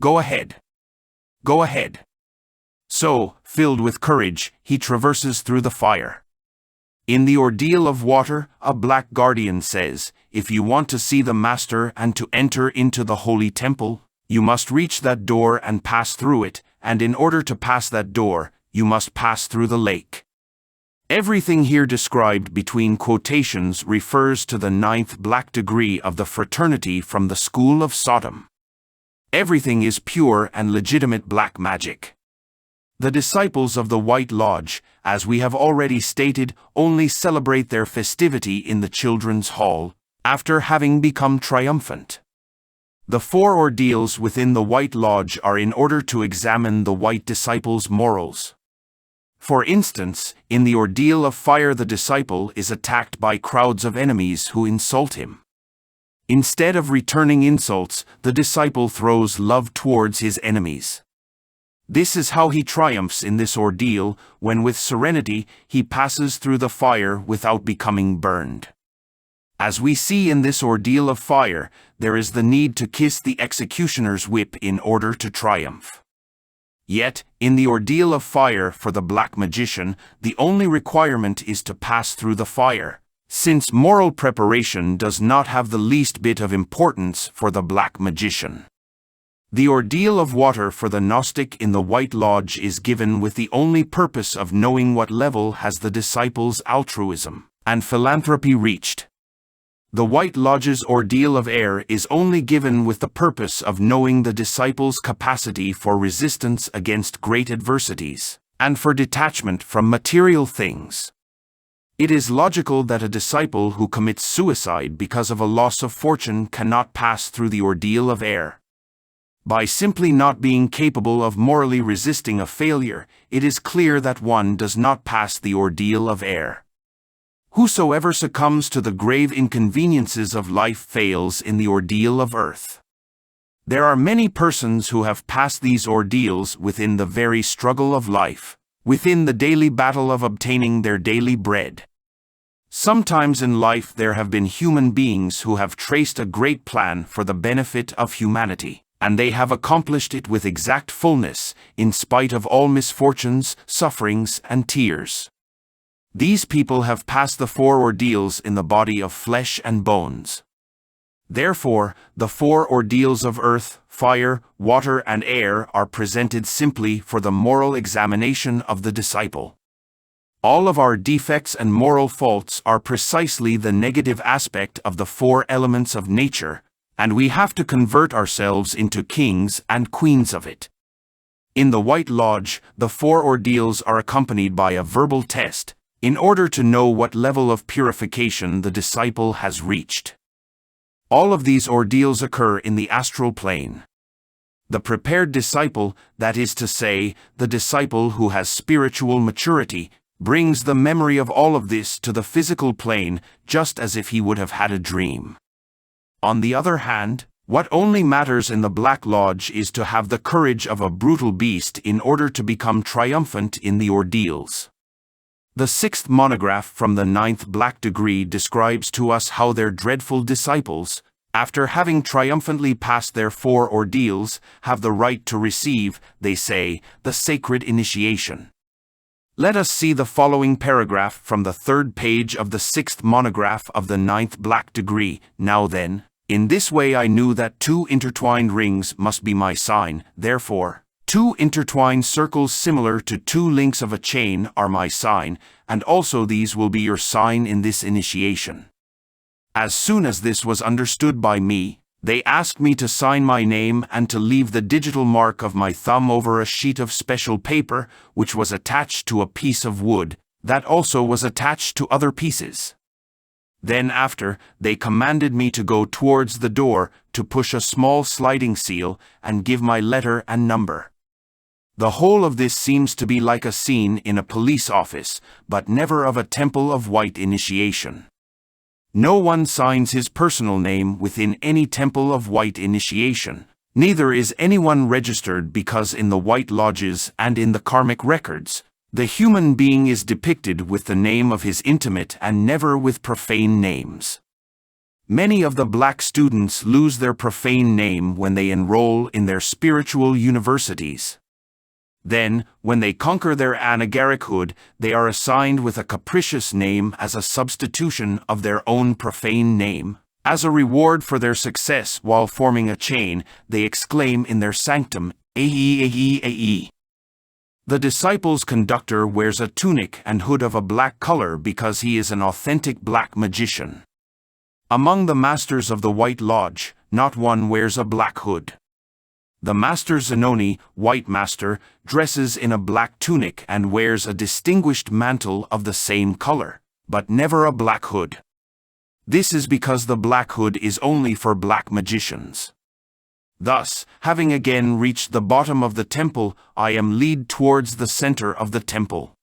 Go ahead. Go ahead. So, filled with courage, he traverses through the fire. In the ordeal of water, a black guardian says, if you want to see the Master and to enter into the holy temple, you must reach that door and pass through it, and in order to pass that door, you must pass through the lake. Everything here described between quotations refers to the 9th black degree of the fraternity from the school of Sodom. Everything is pure and legitimate black magic. The disciples of the White Lodge, as we have already stated, only celebrate their festivity in the children's hall, after having become triumphant. The 4 ordeals within the White Lodge are in order to examine the white disciples' morals. For instance, in the ordeal of fire the disciple is attacked by crowds of enemies who insult him. Instead of returning insults, the disciple throws love towards his enemies. This is how he triumphs in this ordeal, when with serenity he passes through the fire without becoming burned. As we see in this ordeal of fire, there is the need to kiss the executioner's whip in order to triumph. Yet, in the ordeal of fire for the black magician, the only requirement is to pass through the fire, since moral preparation does not have the least bit of importance for the black magician. The ordeal of water for the Gnostic in the White Lodge is given with the only purpose of knowing what level has the disciple's altruism and philanthropy reached. The White Lodge's ordeal of air is only given with the purpose of knowing the disciple's capacity for resistance against great adversities, and for detachment from material things. It is logical that a disciple who commits suicide because of a loss of fortune cannot pass through the ordeal of air. By simply not being capable of morally resisting a failure, it is clear that one does not pass the ordeal of air. Whosoever succumbs to the grave inconveniences of life fails in the ordeal of earth. There are many persons who have passed these ordeals within the very struggle of life, within the daily battle of obtaining their daily bread. Sometimes in life there have been human beings who have traced a great plan for the benefit of humanity, and they have accomplished it with exact fullness, in spite of all misfortunes, sufferings, and tears. These people have passed the 4 ordeals in the body of flesh and bones. Therefore, the 4 ordeals of earth, fire, water, and air are presented simply for the moral examination of the disciple. All of our defects and moral faults are precisely the negative aspect of the 4 elements of nature, and we have to convert ourselves into kings and queens of it. In the White Lodge, the 4 ordeals are accompanied by a verbal test, in order to know what level of purification the disciple has reached. All of these ordeals occur in the astral plane. The prepared disciple, that is to say, the disciple who has spiritual maturity, brings the memory of all of this to the physical plane just as if he would have had a dream. On the other hand, what only matters in the Black Lodge is to have the courage of a brutal beast in order to become triumphant in the ordeals. The 6th monograph from the 9th black degree describes to us how their dreadful disciples, after having triumphantly passed their 4 ordeals, have the right to receive, they say, the sacred initiation. Let us see the following paragraph from the 3rd page of the 6th monograph of the 9th black degree. Now then, in this way I knew that 2 intertwined rings must be my sign, therefore, 2 intertwined circles similar to 2 links of a chain are my sign, and also these will be your sign in this initiation. As soon as this was understood by me, they asked me to sign my name and to leave the digital mark of my thumb over a sheet of special paper, which was attached to a piece of wood, that also was attached to other pieces. Then after, they commanded me to go towards the door, to push a small sliding seal, and give my letter and number. The whole of this seems to be like a scene in a police office, but never of a temple of white initiation. No one signs his personal name within any temple of white initiation, neither is anyone registered because in the White Lodges and in the karmic records, the human being is depicted with the name of his intimate and never with profane names. Many of the black students lose their profane name when they enroll in their spiritual universities. Then, when they conquer their anagarichood, they are assigned with a capricious name as a substitution of their own profane name. As a reward for their success while forming a chain, they exclaim in their sanctum, "Ahi, ahi, ahi." The disciple's conductor wears a tunic and hood of a black color because he is an authentic black magician. Among the masters of the White Lodge, not one wears a black hood. The Master Zanoni, White Master, dresses in a black tunic and wears a distinguished mantle of the same color, but never a black hood. This is because the black hood is only for black magicians. Thus, having again reached the bottom of the temple, I am led towards the center of the temple.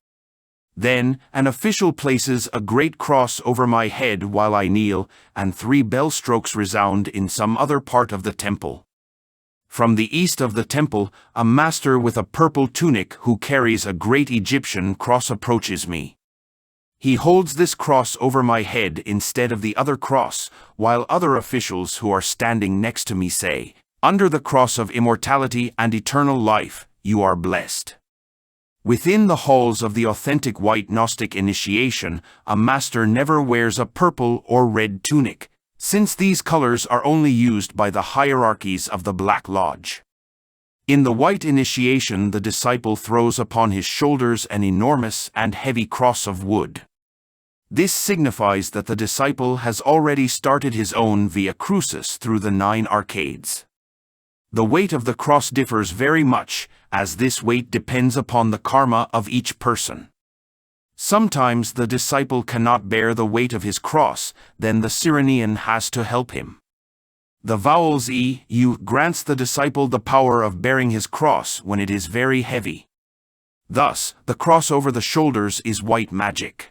Then, an official places a great cross over my head while I kneel, and 3 bell strokes resound in some other part of the temple. From the east of the temple, a master with a purple tunic who carries a great Egyptian cross approaches me. He holds this cross over my head instead of the other cross, while other officials who are standing next to me say, "Under the cross of immortality and eternal life, you are blessed." Within the halls of the authentic white Gnostic initiation, a master never wears a purple or red tunic, since these colors are only used by the hierarchies of the Black Lodge. In the white initiation, the disciple throws upon his shoulders an enormous and heavy cross of wood. This signifies that the disciple has already started his own via crucis through the 9 arcades. The weight of the cross differs very much, as this weight depends upon the karma of each person. Sometimes the disciple cannot bear the weight of his cross, then the Cyrenean has to help him. The vowels E, U grants the disciple the power of bearing his cross when it is very heavy. Thus, the cross over the shoulders is white magic.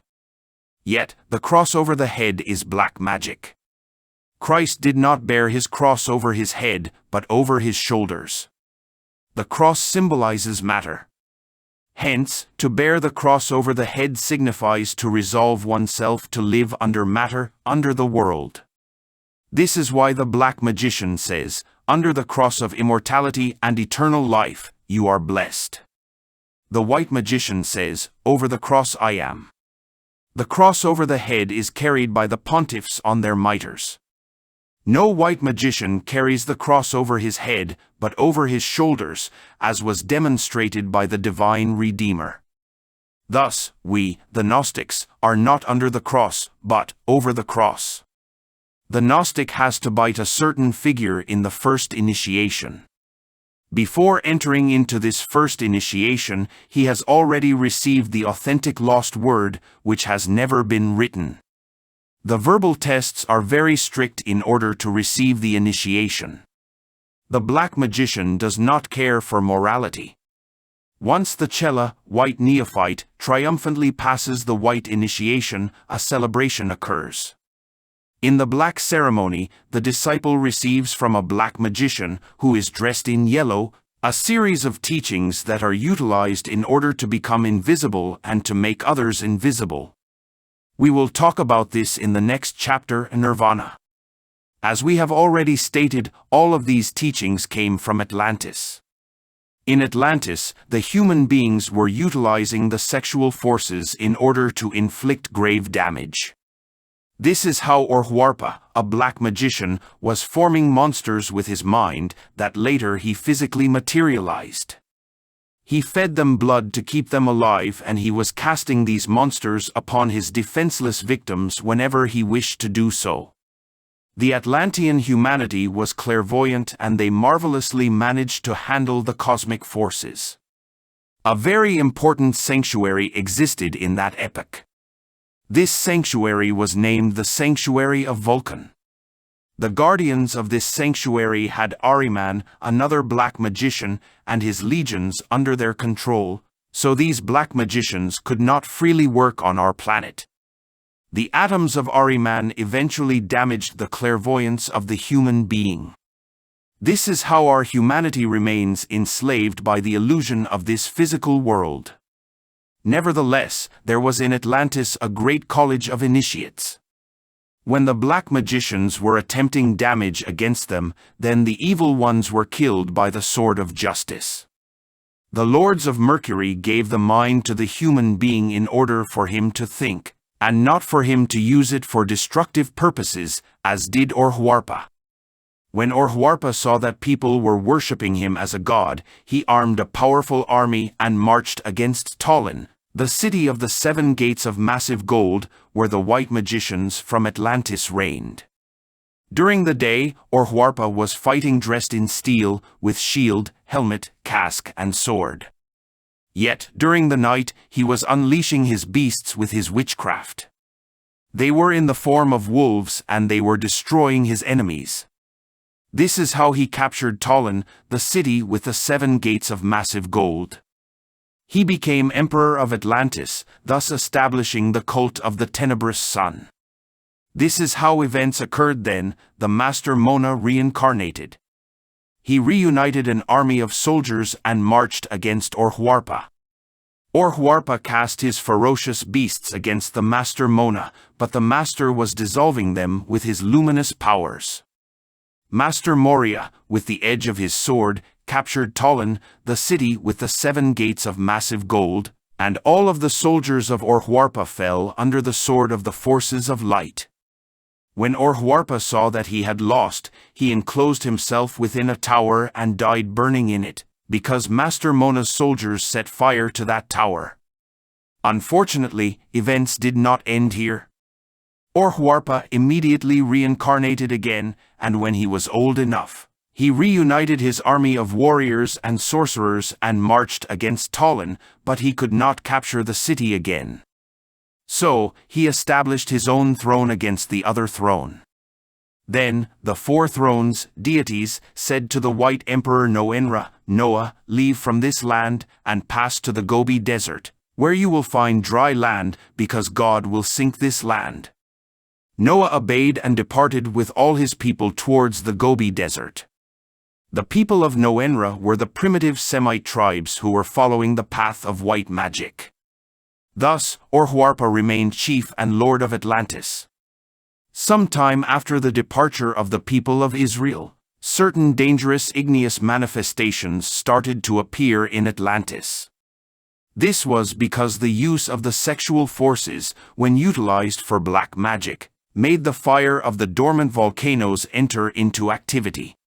Yet, the cross over the head is black magic. Christ did not bear his cross over his head, but over his shoulders. The cross symbolizes matter. Hence, to bear the cross over the head signifies to resolve oneself to live under matter, under the world. This is why the black magician says, "Under the cross of immortality and eternal life, you are blessed." The white magician says, "Over the cross I am." The cross over the head is carried by the pontiffs on their mitres. No white magician carries the cross over his head, but over his shoulders, as was demonstrated by the divine Redeemer. Thus, we, the Gnostics, are not under the cross, but over the cross. The Gnostic has to bite a certain figure in the first initiation. Before entering into this first initiation, he has already received the authentic lost word, which has never been written. The verbal tests are very strict in order to receive the initiation. The black magician does not care for morality. Once the Chela, white neophyte, triumphantly passes the white initiation, a celebration occurs. In the black ceremony, the disciple receives from a black magician, who is dressed in yellow, a series of teachings that are utilized in order to become invisible and to make others invisible. We will talk about this in the next chapter, Nirvana. As we have already stated, all of these teachings came from Atlantis. In Atlantis, the human beings were utilizing the sexual forces in order to inflict grave damage. This is how Orhuarpa, a black magician, was forming monsters with his mind that later he physically materialized. He fed them blood to keep them alive, and he was casting these monsters upon his defenseless victims whenever he wished to do so. The Atlantean humanity was clairvoyant, and they marvelously managed to handle the cosmic forces. A very important sanctuary existed in that epoch. This sanctuary was named the Sanctuary of Vulcan. The guardians of this sanctuary had Ahriman, another black magician, and his legions under their control, so these black magicians could not freely work on our planet. The atoms of Ahriman eventually damaged the clairvoyance of the human being. This is how our humanity remains enslaved by the illusion of this physical world. Nevertheless, there was in Atlantis a great college of initiates. When the black magicians were attempting damage against them, then the evil ones were killed by the sword of justice. The lords of Mercury gave the mind to the human being in order for him to think, and not for him to use it for destructive purposes, as did Orhuarpa. When Orhuarpa saw that people were worshipping him as a god, he armed a powerful army and marched against Tallinn, the city of the 7 gates of massive gold, where the white magicians from Atlantis reigned. During the day, Orhuarpa was fighting dressed in steel, with shield, helmet, casque, and sword. Yet, during the night, he was unleashing his beasts with his witchcraft. They were in the form of wolves, and they were destroying his enemies. This is how he captured Tallinn, the city with the 7 gates of massive gold. He became emperor of Atlantis, thus establishing the cult of the tenebrous sun. This is how events occurred then. The Master Mona reincarnated. He reunited an army of soldiers and marched against Orhuarpa. Orhuarpa cast his ferocious beasts against the Master Mona, but the Master was dissolving them with his luminous powers. Master Moria, with the edge of his sword, captured Tallinn, the city with the 7 gates of massive gold, and all of the soldiers of Orhuarpa fell under the sword of the forces of light. When Orhuarpa saw that he had lost, he enclosed himself within a tower and died burning in it, because Master Mona's soldiers set fire to that tower. Unfortunately, events did not end here. Orhuarpa immediately reincarnated again, and when he was old enough, he reunited his army of warriors and sorcerers and marched against Tallinn, but he could not capture the city again. So, he established his own throne against the other throne. Then, the 4 thrones, deities, said to the white emperor Noenra, Noah, leave from this land, and pass to the Gobi desert, where you will find dry land, because God will sink this land. Noah obeyed and departed with all his people towards the Gobi desert. The people of Noenra were the primitive Semite tribes who were following the path of white magic. Thus, Orhuarpa remained chief and lord of Atlantis. Some time after the departure of the people of Israel, certain dangerous igneous manifestations started to appear in Atlantis. This was because the use of the sexual forces, when utilized for black magic, made the fire of the dormant volcanoes enter into activity.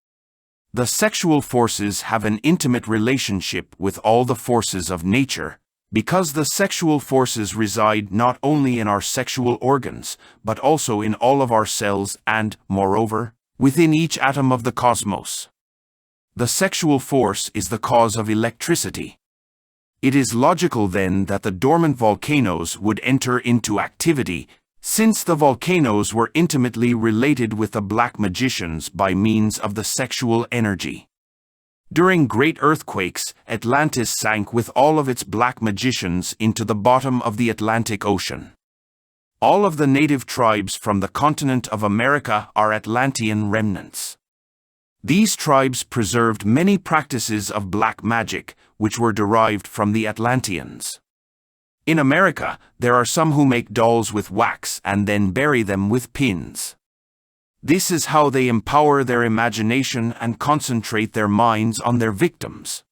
The sexual forces have an intimate relationship with all the forces of nature, because the sexual forces reside not only in our sexual organs, but also in all of our cells and, moreover, within each atom of the cosmos. The sexual force is the cause of electricity. It is logical then that the dormant volcanoes would enter into activity, since the volcanoes were intimately related with the black magicians by means of the sexual energy. During great earthquakes, Atlantis sank with all of its black magicians into the bottom of the Atlantic Ocean. All of the native tribes from the continent of America are Atlantean remnants. These tribes preserved many practices of black magic, which were derived from the Atlanteans. In America, there are some who make dolls with wax and then bury them with pins. This is how they empower their imagination and concentrate their minds on their victims.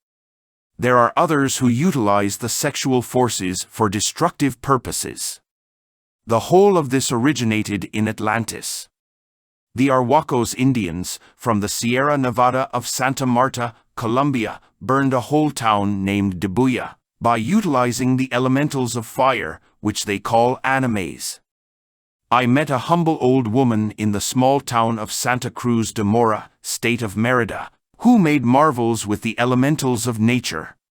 There are others who utilize the sexual forces for destructive purposes. The whole of this originated in Atlantis. The Arhuacos Indians, from the Sierra Nevada of Santa Marta, Colombia, burned a whole town named Dibuya, by utilizing the elementals of fire, which they call animes. I met a humble old woman in the small town of Santa Cruz de Mora, state of Merida, who made marvels with the elementals of nature.